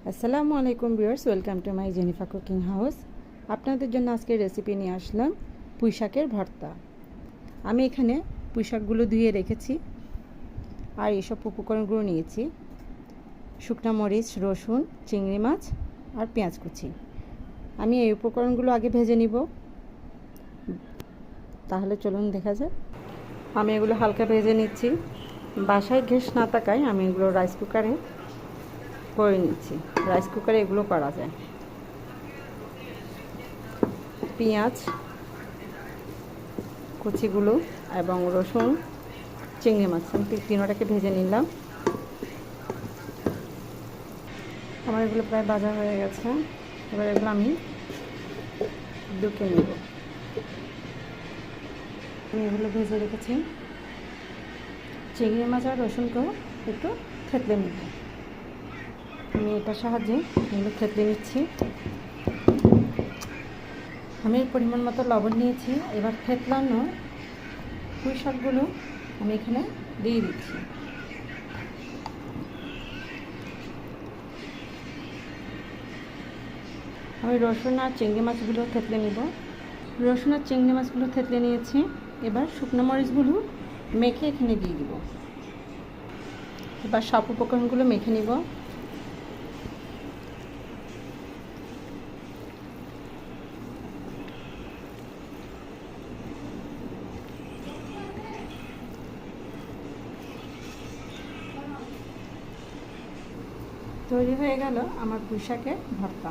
আসসালামু আলাইকুম viewers, welcome to my Jenifa cooking house. আপনাদের জন্য আজকে রেসিপি নিয়ে আসলাম পুঁই শাকের ভর্তা। আমি এখানে পুঁই শাকগুলো ধুয়ে রেখেছি আর এসব উপকরণগুলো নিয়েছি: শুকনা মরিচ, রসুন, চিংড়ি মাছ আর পেঁয়াজ কুচি। আমি এই উপকরণগুলো আগে ভেজে নিব, তাহলে চলুন দেখা যাক। আমি এগুলো হালকা ভেজে নিচ্ছি। বাসায় গ্যাস না থাকায় আমি এগুলো রাইস কুকারে করে নিচ্ছি। রাইস কুকারে এগুলো করা যায়। পেঁয়াজ কুচিগুলো এবং রসুন, চিংড়ি মাছ তিনোটাকে ভেজে নিলাম। আমার এগুলো প্রায় ভাজা হয়ে গেছে। এবার এগুলো আমি ডুকে নেব। আমি এগুলো ভেজে রেখেছি। চিংড়ি মাছ আর রসুনকেও একটু থেতলে নেব। আমি এটার সাহায্যে এগুলো থেতলে নিচ্ছি। আমি পরিমাণ মতো লবণ নিয়েছি। এবার থেতলানো পুঁই শাকগুলো আমি এখানে দিয়ে দিচ্ছি। আমি রসুন আর চিংড়ি মাছগুলো থেতলে নিব। রসুন আর চিংড়ি মাছগুলো থেতলে নিয়েছি। এবার শুকনো মরিচগুলো মেখে এখানে দিয়ে দিব। এবার সব উপকরণগুলো মেখে নিব। তৈরি হয়ে গেল আমার পুঁই শাকের ভর্তা।